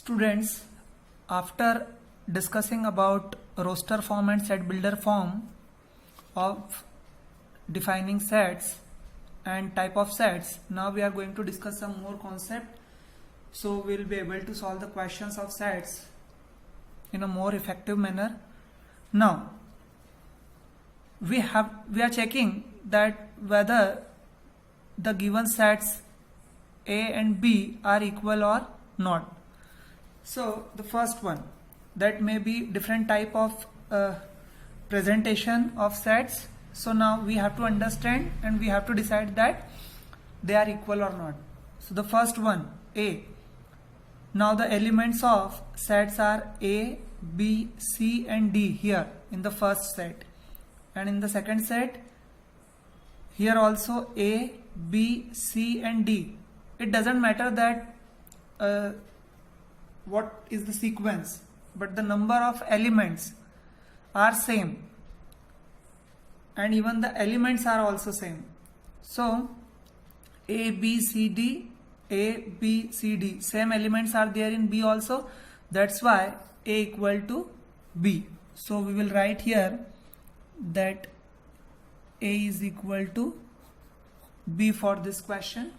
Students, after discussing about roster form and set builder form of defining sets and type of sets, now we are going to discuss some more concept, so we'll be able to solve the questions of sets in a more effective manner. Now we are checking that whether the given sets A and B are equal or not. So the first one, that may be different type of presentation of sets. So now we have to understand and we have to decide that they are equal or not. So the first one, A. Now the elements of sets are A, B, C and D here in the first set, and in the second set here also A, B, C and D. It doesn't matter that what is the sequence, but the number of elements are same and even the elements are also same. So A, B, C, D, A, B, C, D, same elements are there in B also. That's why A equal to B. So we will write here that A is equal to B for this question.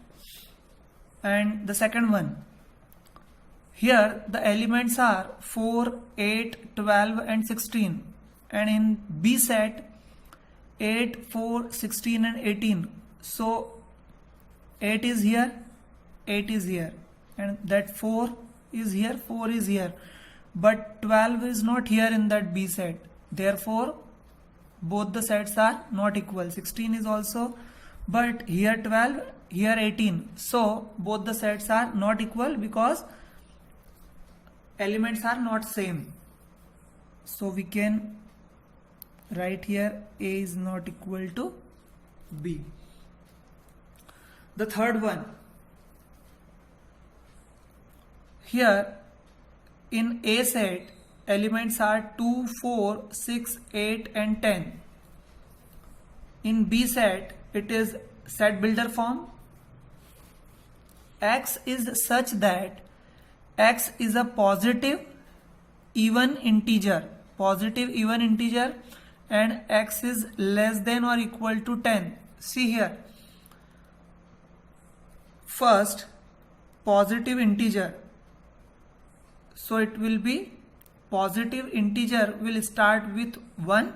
And the second one, here the elements are 4, 8, 12 and 16, and in B set 8, 4, 16 and 18. So 8 is here, 8 is here, and that 4 is here, 4 is here, but 12 is not here in that B set. Therefore both the sets are not equal. 16 is also, but here 12, here 18. So both the sets are not equal because elements are not same. So we can write here A is not equal to B. The third one, here in A set elements are 2, 4, 6, 8 and 10. In B set it is set builder form. X is such that X is a positive even integer, and X is less than or equal to 10. See here, first positive integer, so it will be positive integer will start with 1,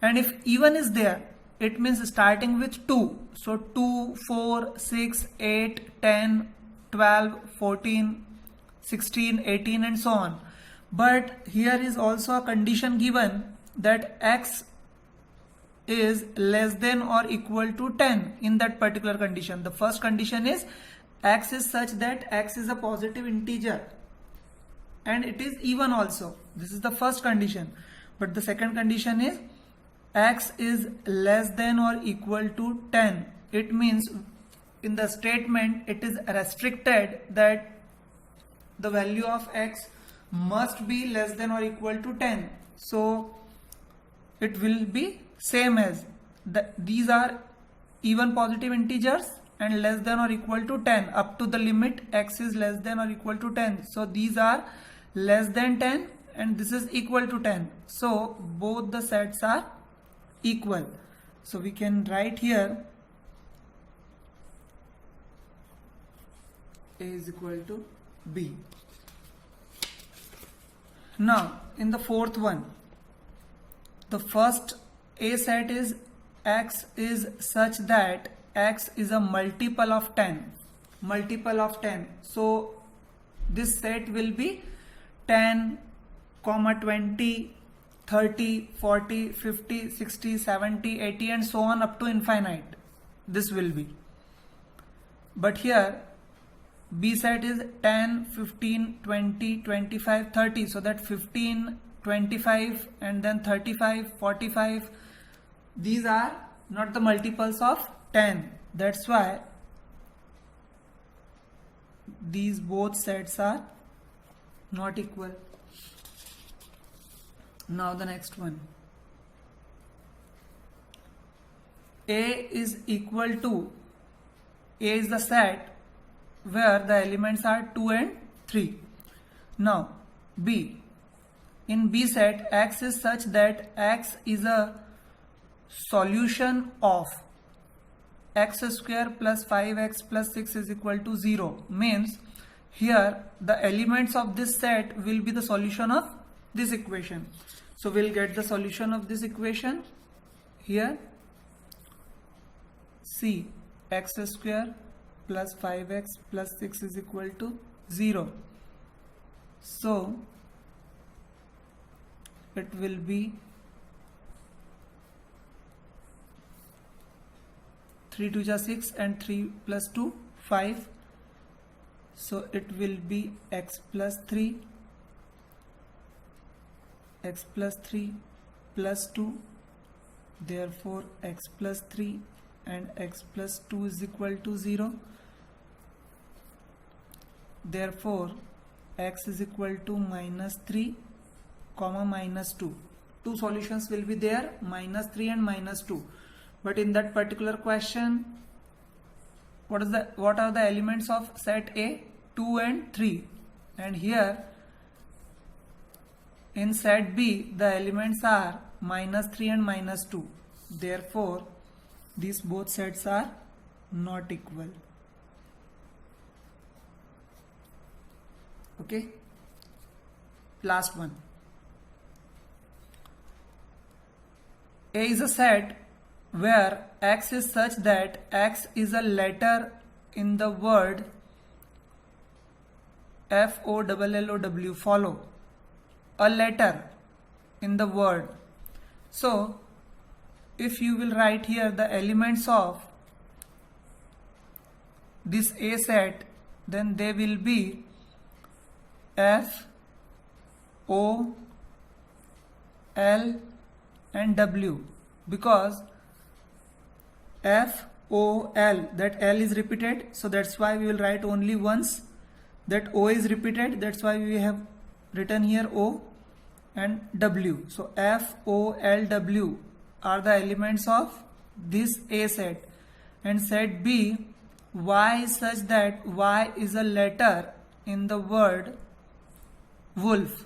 and if even is there, it means starting with 2. So 2, 4, 6, 8, 10, 12, 14, 16, 18 and so on. But here is also a condition given that X is less than or equal to 10 in that particular condition. The first condition is X is such that X is a positive integer and it is even also. This is the first condition. But the second condition is X is less than or equal to 10. It means in the statement it is restricted that the value of X must be less than or equal to 10. So it will be same as these are even positive integers and less than or equal to 10 up to the limit X is less than or equal to 10. So these are less than 10 and this is equal to 10. So both the sets are equal. So we can write here A is equal to B. Now in the fourth one, the first A set is X is such that X is a multiple of 10. So this set will be 10, 20, 30, 40, 50, 60, 70, 80 and so on up to infinite. This will be. But here B set is 10, 15, 20, 25, 30. So that 15, 25 and then 35, 45. These are not the multiples of 10. That's why these both sets are not equal. Now the next one. A is equal to, A is the set where the elements are 2 and 3. Now B. In B set, x is such that x is a solution of x square plus 5x plus 6 is equal to 0. Means here the elements of this set will be the solution of this equation. So we'll get the solution of this equation here. C. X square plus 5x plus 6 is equal to 0. So it will be 3 2 is 6 and 3 plus 2 5. So it will be x plus 3 plus 2. Therefore x plus 3 and x plus 2 is equal to 0. Therefore x is equal to -3 comma -2. Two solutions will be there, -3 and -2. But in that particular question, what are the elements of set A? 2 and 3. And here in set B, the elements are -3 and -2. Therefore these both sets are not equal. Okay, last one. A is a set where x is such that x is a letter in the word FOLLOW. Follow, a letter in the word. So if you will write here the elements of this A set, then they will be F, O, L and W, because F, O, L, that L is repeated, so that's why we will write only once. That O is repeated, that's why we have written here O, and W. So F, O, L, W are the elements of this A set. And set B, Y is such that Y is a letter in the word wolf.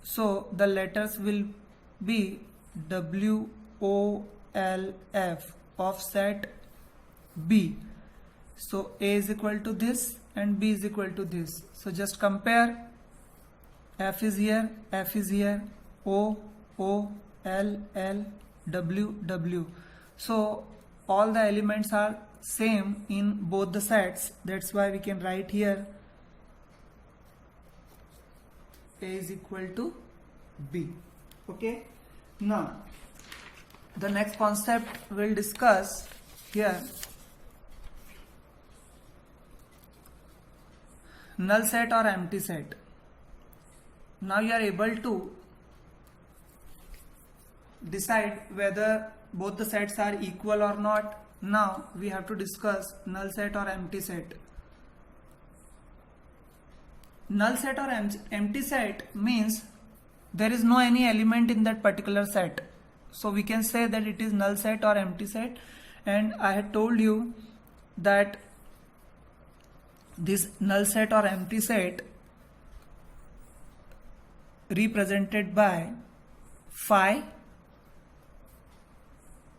So the letters will be W, O, L, F of set B. So A is equal to this and B is equal to this. So just compare. F is here, F is here, O, O, L, L, W, W. So all the elements are same in both the sets. That's why we can write here A is equal to B. Okay. Now the next concept we'll discuss here, null set or empty set. Now you are able to decide whether both the sets are equal or not. Now we have to discuss null set or empty set. Null set or empty set means there is no any element in that particular set. So we can say that it is null set or empty set. And I had told you that this null set or empty set represented by phi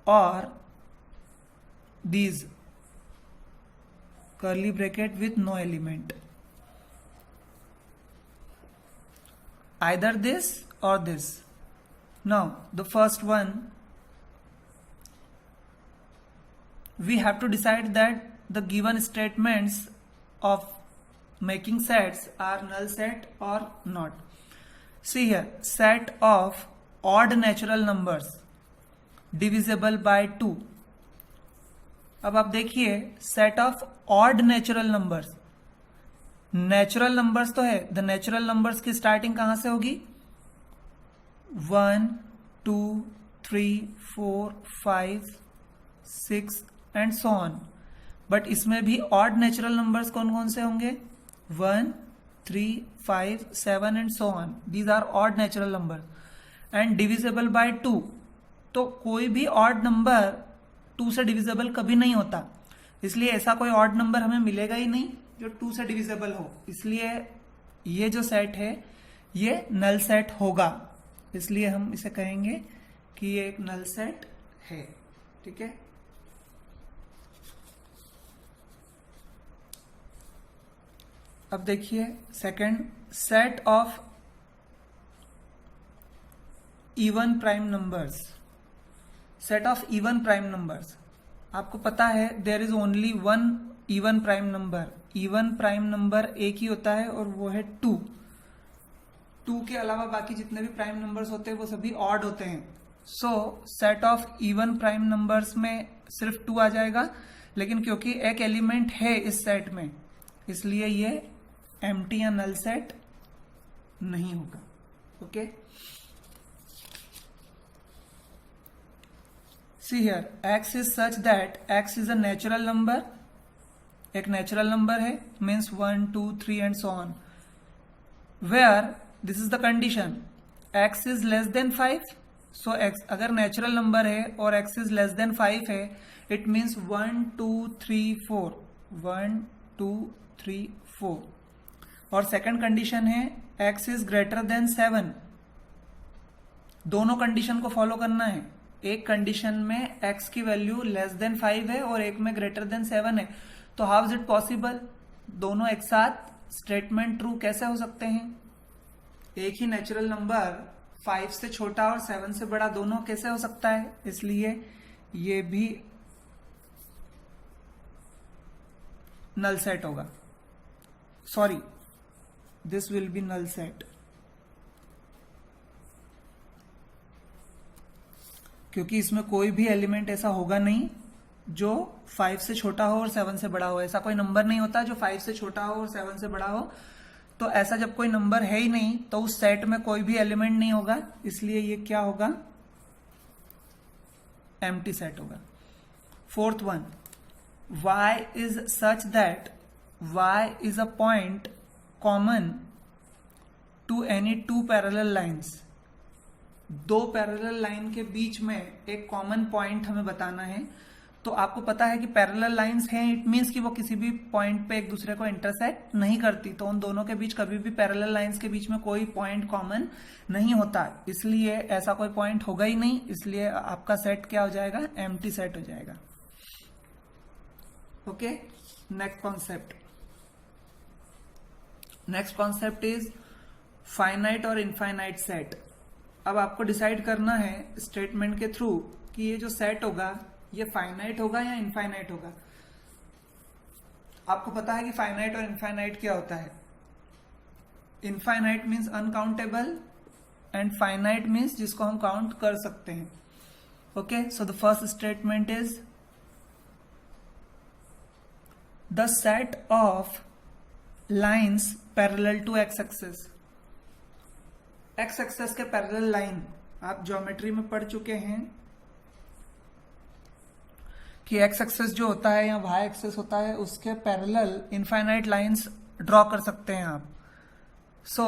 or these curly bracket with no element. Either this or this. Now the first one, we have to decide that the given statements of making sets are null set or not. See here, set of odd natural numbers divisible by 2. अब आप देखिए set of odd natural numbers, natural numbers तो है, the natural numbers की starting कहां से होगी? 1, 2, 3, 4, 5, 6 and so on. But इसमें भी ऑड नेचुरल नंबर्स कौन कौन से होंगे? 1, 3, 5, 7 and so on. These are odd natural number and divisible by 2. तो कोई भी ऑड नंबर 2 से डिविजिबल कभी नहीं होता, इसलिए ऐसा कोई ऑड नंबर हमें मिलेगा ही नहीं जो 2 से डिविजिबल हो. इसलिए ये जो सेट है ये नल सेट होगा, इसलिए हम इसे कहेंगे कि ये एक नल सेट है। ठीक है, अब देखिए second, set of even prime numbers. Set of even prime numbers, आपको पता है there is only one even prime number. Even prime number एक ही होता है और वो है 2। 2 के अलावा बाकी जितने भी प्राइम नंबर्स होते हैं वो सभी ऑड होते हैं। सो set of even prime numbers में सिर्फ 2 आ जाएगा, लेकिन क्योंकि एक एलिमेंट है इस सेट में इसलिए ये एम्प्टी या नल सेट नहीं होगा। Okay, see here x is such that x is a natural number, एक नेचुरल नंबर है, means 1 2 3 and so on, where this is the condition x is less than 5। So x अगर natural number है और x is less than 5 है, it means 1 2 3 4, 1 2 3 4। और second condition है x is greater than 7। दोनों condition को follow करना है। एक कंडीशन में x की वैल्यू लेस देन 5 है और एक में ग्रेटर देन 7 है, तो हाउ इज इट पॉसिबल? दोनों एक साथ स्टेटमेंट ट्रू कैसे हो सकते हैं? एक ही नेचुरल नंबर 5 से छोटा और 7 से बड़ा दोनों कैसे हो सकता है? इसलिए ये भी नल सेट होगा। Sorry, this will be null set, क्योंकि इसमें कोई भी एलिमेंट ऐसा होगा नहीं जो 5 से छोटा हो और 7 से बड़ा हो। ऐसा कोई नंबर नहीं होता जो 5 से छोटा हो और 7 से बड़ा हो। तो ऐसा जब कोई नंबर है ही नहीं तो उस सेट में कोई भी एलिमेंट नहीं होगा, इसलिए ये क्या होगा? एम्प्टी सेट होगा। Fourth one, y is such that y is a point common to any 2 parallel lines. 2 parallel line के बीच में एक कॉमन पॉइंट हमें बताना है। तो आपको पता है कि पैरेलल लाइंस हैं, इट मीन्स कि वो किसी भी पॉइंट पे एक दूसरे को इंटरसेक्ट नहीं करती, तो उन दोनों के बीच कभी भी पैरेलल लाइंस के बीच में कोई पॉइंट कॉमन नहीं होता, इसलिए ऐसा कोई पॉइंट होगा ही नहीं, इसलिए आपका सेट क्या हो जाएगा? एम्प्टी सेट हो जाएगा। Okay, next concept. Next concept is finite और इनफाइनाइट सेट। अब आपको डिसाइड करना है स्टेटमेंट के थ्रू कि ये जो सेट होगा ये फाइनाइट होगा या इनफाइनाइट होगा। आपको पता है कि फाइनाइट और इनफाइनाइट क्या होता है। Infinite means uncountable and finite means जिसको हम काउंट कर सकते हैं। Okay, so the first statement is the set of lines parallel to x axis. X axis के पैरेलल लाइन आप ज्योमेट्री में पढ़ चुके हैं कि एक्स एक्सिस जो होता है या वाई एक्सिस होता है उसके पैरेलल इनफाइनाइट लाइंस ड्रॉ कर सकते हैं आप। सो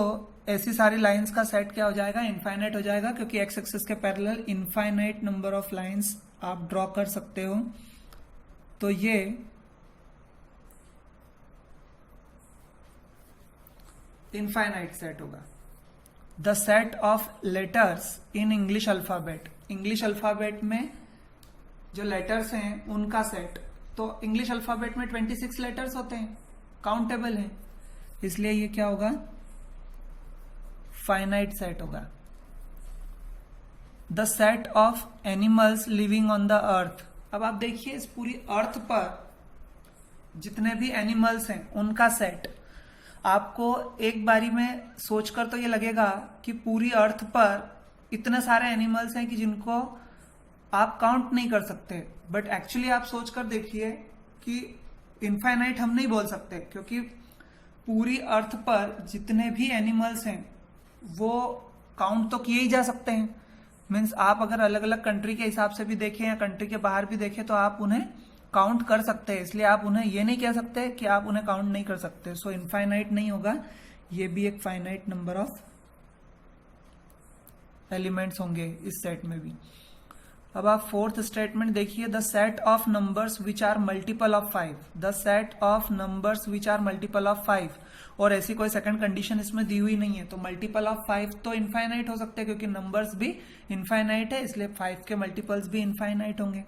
ऐसी सारी लाइंस का सेट क्या हो जाएगा? इनफाइनाइट हो जाएगा, क्योंकि एक्स एक्सिस के parallel infinite number of lines आप ड्रॉ कर सकते हो। तो ये इनफाइनाइट सेट होगा। The set of letters in English alphabet. English alphabet में जो लेटर्स हैं उनका सेट, तो इंग्लिश अल्फाबेट में 26 लेटर्स होते हैं, काउंटेबल हैं, इसलिए ये क्या होगा? फाइनाइट सेट होगा। The set of animals living on the earth. अब आप देखिए इस पूरी अर्थ पर जितने भी एनिमल्स हैं उनका सेट। आपको एक बारी में सोचकर तो ये लगेगा कि पूरी अर्थ पर इतने सारे एनिमल्स हैं कि जिनको आप काउंट नहीं कर सकते, बट एक्चुअली आप सोचकर देखिए कि इनफाइनाइट हम नहीं बोल सकते, क्योंकि पूरी अर्थ पर जितने भी एनिमल्स हैं वो काउंट तो किए ही जा सकते हैं। मीन्स आप अगर अलग अलग कंट्री के हिसाब से भी देखें या कंट्री के बाहर भी देखें तो आप उन्हें काउंट कर सकते हैं, इसलिए आप उन्हें ये नहीं कह सकते कि आप उन्हें काउंट नहीं कर सकते। सो इनफाइनाइट नहीं होगा, ये भी एक फाइनाइट नंबर ऑफ एलिमेंट्स होंगे इस सेट में भी। अब आप फोर्थ स्टेटमेंट देखिए, the set of numbers which are multiple of 5। The set of numbers which are multiple of 5। और ऐसी कोई सेकंड कंडीशन इसमें दी हुई नहीं है, तो मल्टीपल ऑफ 5 तो इनफाइनाइट हो सकते हैं क्योंकि नंबर्स भी इनफाइनाइट है, इसलिए 5 के मल्टीपल्स भी इनफाइनाइट होंगे।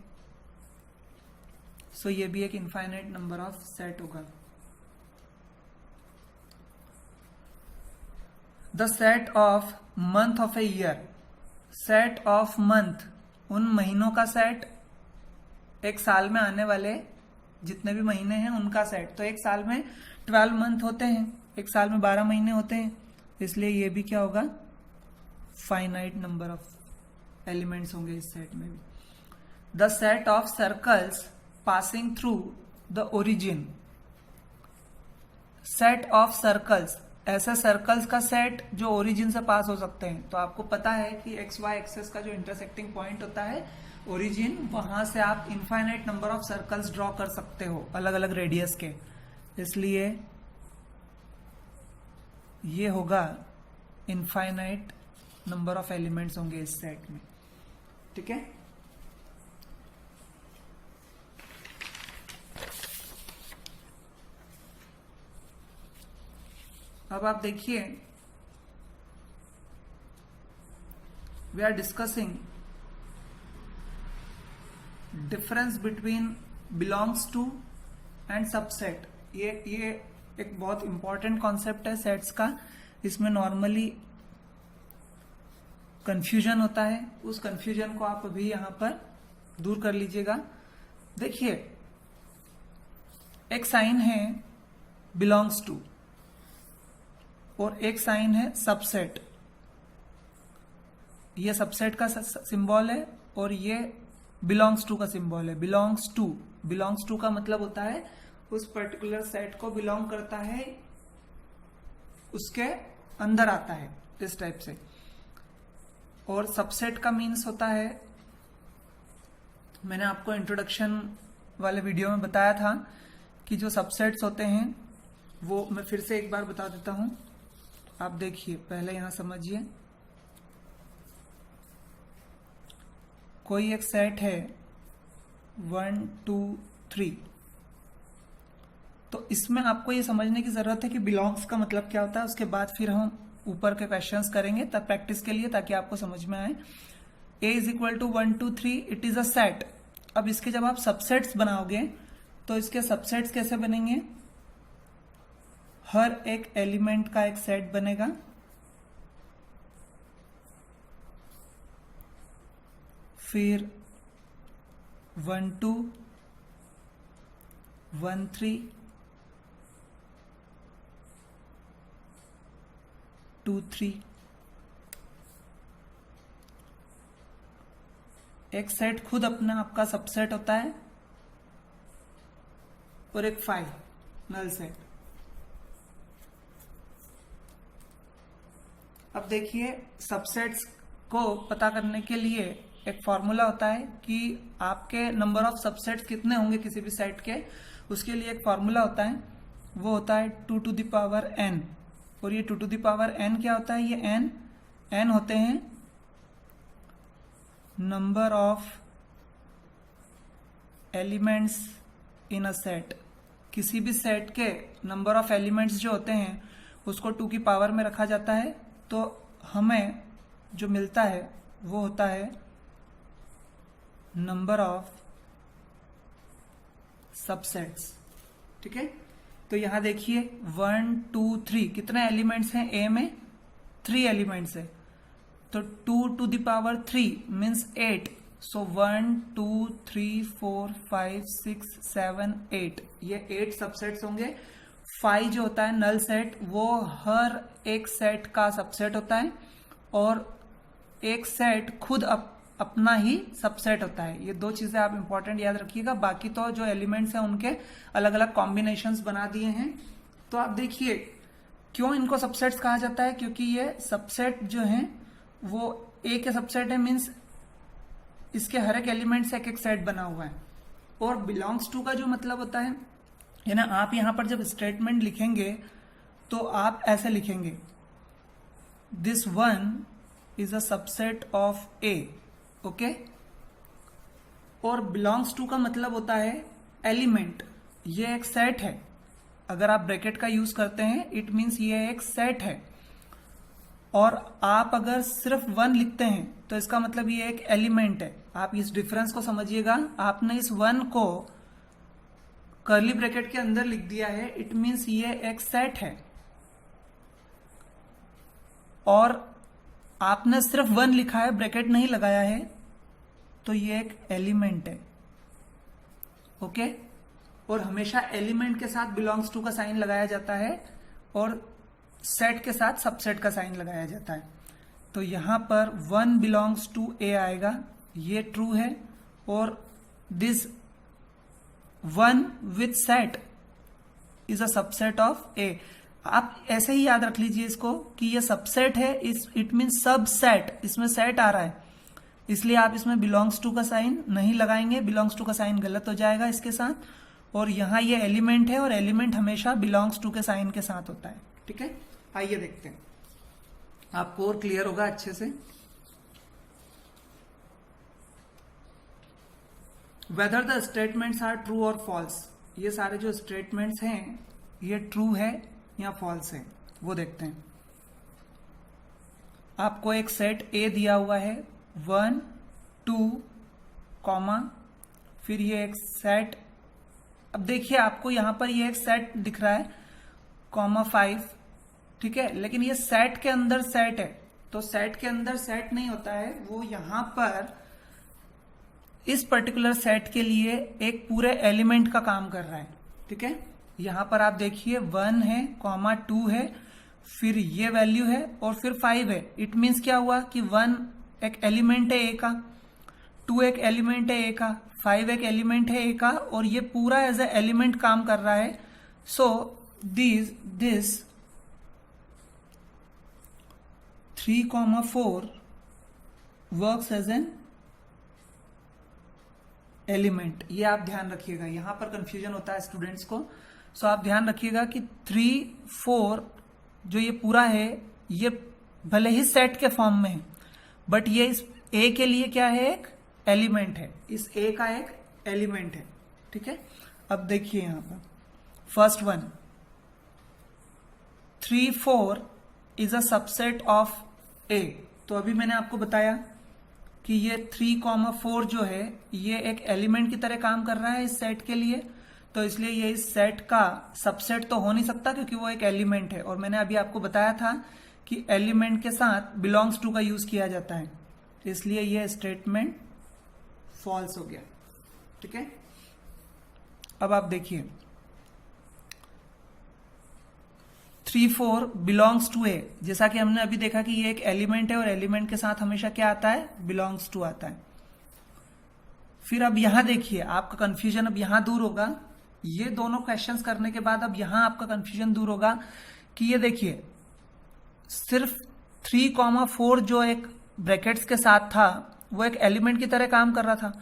सो ये भी एक इनफाइनाइट नंबर ऑफ सेट होगा। The set of month of a year, set of month उन महीनों का सेट, एक साल में आने वाले जितने भी महीने हैं उनका सेट। तो एक साल में 12 मंथ होते हैं, एक साल में 12 महीने होते हैं, इसलिए ये भी क्या होगा, फाइनाइट नंबर ऑफ एलिमेंट्स होंगे इस सेट में भी। The set of circles passing through the origin, set of circles, ऐसे सर्कल्स का सेट जो ओरिजिन से पास हो सकते हैं। तो आपको पता है कि एक्स वाई एक्सेस का जो इंटरसेक्टिंग पॉइंट होता है ओरिजिन, वहां से आप infinite number of circles draw कर सकते हो अलग अलग रेडियस के, इसलिए ये होगा इनफाइनाइट नंबर ऑफ एलिमेंट्स होंगे इस सेट में। ठीक है, अब आप देखिए, we are discussing difference between belongs to and subset. ये एक बहुत इंपॉर्टेंट कॉन्सेप्ट है सेट्स का। इसमें नॉर्मली कंफ्यूजन होता है, उस कंफ्यूजन को आप अभी यहां पर दूर कर लीजिएगा। देखिए, एक साइन है बिलोंग्स टू और एक साइन है सबसेट। ये सबसेट का सिंबल है और ये बिलोंग्स टू का सिंबल है। बिलोंग्स टू का मतलब होता है उस पर्टिकुलर सेट को बिलोंग करता है, उसके अंदर आता है, इस टाइप से। और सबसेट का मीन्स होता है, मैंने आपको इंट्रोडक्शन वाले वीडियो में बताया था कि जो सबसेट्स होते हैं वो मैं फिर से एक बार बता देता हूं, आप देखिए, पहले यहां समझिए। कोई एक सेट है 1 2 3, तो इसमें आपको ये समझने की जरूरत है कि बिलोंग्स का मतलब क्या होता है। उसके बाद फिर हम ऊपर के क्वेश्चंस करेंगे तब प्रैक्टिस के लिए, ताकि आपको समझ में आए। A is equal to 1 2 3, it is a set. अब इसके जब आप सबसेट्स बनाओगे तो इसके सबसेट्स कैसे बनेंगे, हर एक एलिमेंट का एक सेट बनेगा, फिर 1 2 1 3 2 3, एक सेट खुद अपना आपका सबसेट होता है और एक 5 नल सेट। अब देखिए, सबसेट्स को पता करने के लिए एक फॉर्मूला होता है कि आपके नंबर ऑफ सबसेट्स कितने होंगे किसी भी सेट के, उसके लिए एक फॉर्मूला होता है, वो होता है 2 टू द पावर n। और ये 2 टू द पावर n क्या होता है, ये n होते हैं number of elements in a set. किसी भी सेट के नंबर ऑफ एलिमेंट्स जो होते हैं उसको 2 की पावर में रखा जाता है, तो हमें जो मिलता है वो होता है नंबर ऑफ सबसेट्स। ठीक है, तो यहां देखिए 1 2 3 कितने एलिमेंट्स हैं, ए में 3 एलिमेंट्स है, तो 2 to the power 3 means 8। So 1 2 3 4 5 6 7 8, ये 8 सबसेट्स होंगे। 5 जो होता है नल सेट, वो हर एक सेट का सबसेट होता है और एक सेट खुद अपना ही सबसेट होता है। ये 2 चीजें आप इंपॉर्टेंट याद रखिएगा। बाकी तो जो एलिमेंट्स हैं उनके अलग अलग कॉम्बिनेशंस बना दिए हैं। तो आप देखिए, क्यों इनको सबसेट्स कहा जाता है, क्योंकि ये सबसेट जो हैं वो ए के सबसेट है, मीन्स इसके हर एक एलिमेंट से एक एक सेट बना हुआ है। और बिलोंग्स टू का जो मतलब होता है ना, आप यहां पर जब स्टेटमेंट लिखेंगे तो आप ऐसे लिखेंगे, this one is a subset of A. Okay, और बिलोंग्स टू का मतलब होता है एलिमेंट, ये एक सेट है अगर आप ब्रैकेट का यूज करते हैं इट मीन्स ये एक सेट है, और आप अगर सिर्फ 1 लिखते हैं तो इसका मतलब ये एक एलिमेंट है। आप इस डिफरेंस को समझिएगा। आपने इस 1 को कर्ली ब्रैकेट के अंदर लिख दिया है, इट मीन्स ये एक सेट है, और आपने सिर्फ 1 लिखा है, ब्रैकेट नहीं लगाया है, तो ये एक एलिमेंट है। ओके, और हमेशा एलिमेंट के साथ बिलोंग्स टू का साइन लगाया जाता है और सेट के साथ सबसेट का साइन लगाया जाता है। तो यहां पर 1 बिलोंग्स टू ए आएगा, ये ट्रू है, और this 1 with set is a subset of A. आप ऐसे ही याद रख लीजिए इसको कि ये सबसेट है, इट मीन सबसेट, इसमें सेट आ रहा है, इसलिए आप इसमें बिलोंग्स टू का साइन नहीं लगाएंगे, बिलोंग्स टू का साइन गलत हो जाएगा इसके साथ। और यहां ये एलिमेंट है, और एलिमेंट हमेशा बिलोंग्स टू के साइन के साथ होता है। ठीक है, आइए देखते हैं, आपको और क्लियर होगा अच्छे से। Whether the statements are true और फॉल्स, ये सारे जो स्टेटमेंट्स हैं ये ट्रू है या फॉल्स है वो देखते हैं। आपको एक सेट ए दिया हुआ है 1 2 कॉमा, फिर ये एक सेट, अब देखिए आपको यहां पर ये एक सेट दिख रहा है कॉमा 5, ठीक है, लेकिन ये सेट के अंदर सेट है, तो सेट के अंदर सेट नहीं होता है, वो यहां पर इस पर्टिकुलर सेट के लिए एक पूरे एलिमेंट का काम कर रहा है। ठीक है, यहां पर आप देखिए 1 है कॉमा 2 है, फिर ये वैल्यू है और फिर 5 है। इट मीन्स क्या हुआ कि 1 एक एलिमेंट है ए का, 2 एक एलिमेंट है ए का, 5 एक एलिमेंट है ए का, और ये पूरा एज ए एलिमेंट काम कर रहा है। So this 3,4 works as an element. ये आप ध्यान रखिएगा, यहां पर कंफ्यूजन होता है स्टूडेंट्स को। सो आप ध्यान रखिएगा कि 3 4 जो ये पूरा है ये भले ही सेट के फॉर्म में है, बट ये इस ए के लिए क्या है, एक एलिमेंट है, इस ए का एक एलिमेंट है। ठीक है, अब देखिए यहां पर first one 3 4 is a subset of A. तो अभी मैंने आपको बताया कि ये 3,4 जो है ये एक एलिमेंट की तरह काम कर रहा है इस सेट के लिए, तो इसलिए ये इस सेट का सबसेट तो हो नहीं सकता क्योंकि वो एक एलिमेंट है। और मैंने अभी आपको बताया था कि एलिमेंट के साथ बिलोंग्स टू का यूज किया जाता है, इसलिए ये स्टेटमेंट फॉल्स हो गया। ठीक है, अब आप देखिए 3 4 बिलोंग्स टू ए, जैसा कि हमने अभी देखा कि ये एक एलिमेंट है और एलिमेंट के साथ हमेशा क्या आता है, बिलोंग्स टू आता है। फिर अब यहां देखिए आपका कंफ्यूजन अब यहां दूर होगा, ये दोनों क्वेश्चंस करने के बाद अब यहां आपका कंफ्यूजन दूर होगा कि ये देखिए सिर्फ 3,4 जो एक ब्रैकेट्स के साथ था वो एक एलिमेंट की तरह काम कर रहा था,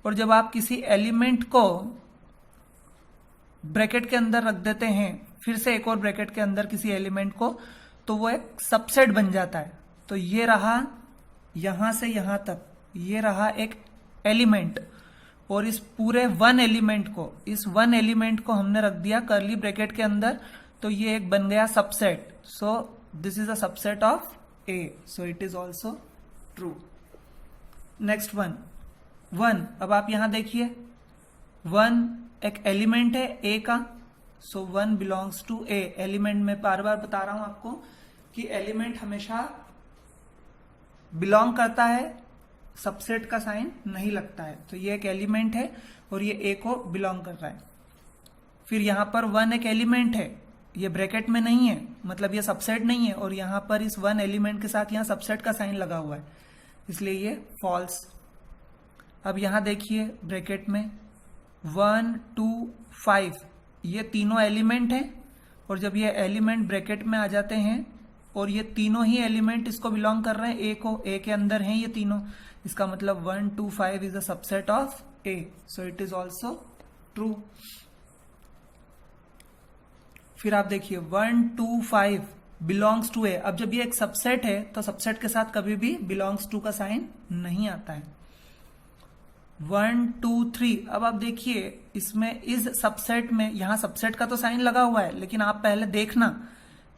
और जब आप किसी एलिमेंट को ब्रैकेट के अंदर रख देते हैं, फिर से एक और ब्रैकेट के अंदर किसी एलिमेंट को, तो वो एक सबसेट बन जाता है। तो ये रहा यहां से यहां तक, ये रहा एक एलिमेंट, और इस पूरे 1 एलिमेंट को, इस 1 एलिमेंट को हमने रख दिया कर्ली ब्रैकेट के अंदर, तो ये एक बन गया subset. So this is a subset of A, so it is also true. Next 1, अब आप यहां देखिए 1 एक एलिमेंट है ए का, सो 1 बिलोंग्स टू ए। एलिमेंट में बार बार बता रहा हूं आपको कि एलिमेंट हमेशा बिलोंग करता है, सबसेट का साइन नहीं लगता है, तो ये एक एलिमेंट है और ये ए को बिलोंग कर रहा है। फिर यहां पर 1 एक एलिमेंट है, ये ब्रैकेट में नहीं है, मतलब ये सबसेट नहीं है, और यहां पर इस 1 एलिमेंट के साथ यहां सबसेट का साइन लगा हुआ है, इसलिए ये फॉल्स। अब यहां देखिए ब्रैकेट में 1 2 5 ये तीनों एलिमेंट हैं, और जब ये एलिमेंट ब्रैकेट में आ जाते हैं और ये तीनों ही एलिमेंट इसको बिलोंग कर रहे हैं ए को, ए के अंदर हैं ये तीनों, इसका मतलब 1 2 5 is a subset of A, so it is also true. फिर आप देखिए 1 2 5 बिलोंग्स टू ए। अब जब ये एक सबसेट है तो सबसेट के साथ कभी भी बिलोंग्स टू का साइन नहीं आता है। 1 2 3। अब आप देखिए इसमें इस सबसेट में, यहां सबसेट का तो साइन लगा हुआ है, लेकिन आप पहले देखना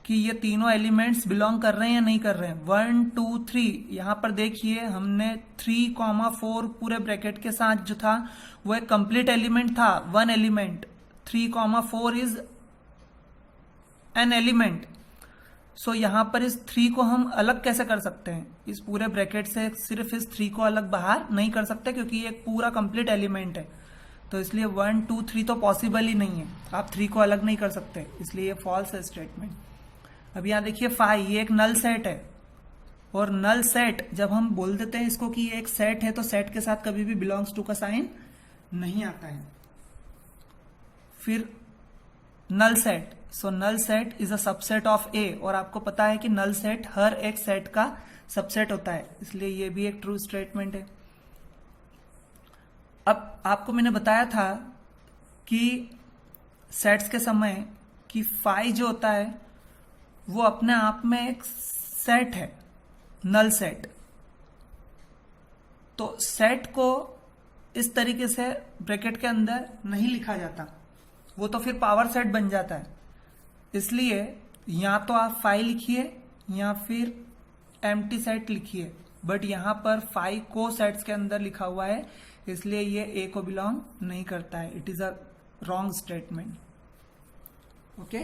कि ये तीनों एलिमेंट्स बिलोंग कर रहे हैं या नहीं कर रहे हैं। 1 2 3, यहां पर देखिए हमने 3,4 पूरे ब्रैकेट के साथ जो था वो एक कंप्लीट एलिमेंट था, one element. 3,4 is an element. So यहां पर इस 3 को हम अलग कैसे कर सकते हैं? इस पूरे ब्रैकेट से सिर्फ इस 3 को अलग बाहर नहीं कर सकते, क्योंकि ये एक पूरा कंप्लीट एलिमेंट है। तो इसलिए 1 2 3 तो पॉसिबल ही नहीं है, आप 3 को अलग नहीं कर सकते, इसलिए ये फॉल्स है स्टेटमेंट। अब यहां देखिए 5, ये एक नल सेट है, और नल सेट जब हम बोल देते हैं इसको कि ये एक सेट है, तो सेट के साथ कभी भी बिलोंग्स टू का साइन नहीं आता है। फिर null set, so null set is a subset of A, और आपको पता है कि नल सेट हर एक सेट का सबसेट होता है, इसलिए ये भी एक ट्रू स्टेटमेंट है। अब आपको मैंने बताया था कि सेट्स के समय कि फाई जो होता है वो अपने आप में एक सेट है, नल सेट। तो सेट को इस तरीके से ब्रैकेट के अंदर नहीं लिखा जाता, वो तो फिर पावर सेट बन जाता है। इसलिए या तो आप 5 लिखिए या फिर एम्प्टी सेट लिखिए, बट यहां पर 5 को सेट्स के अंदर लिखा हुआ है, इसलिए ये ए को बिलोंग नहीं करता है। It is a wrong statement. Okay.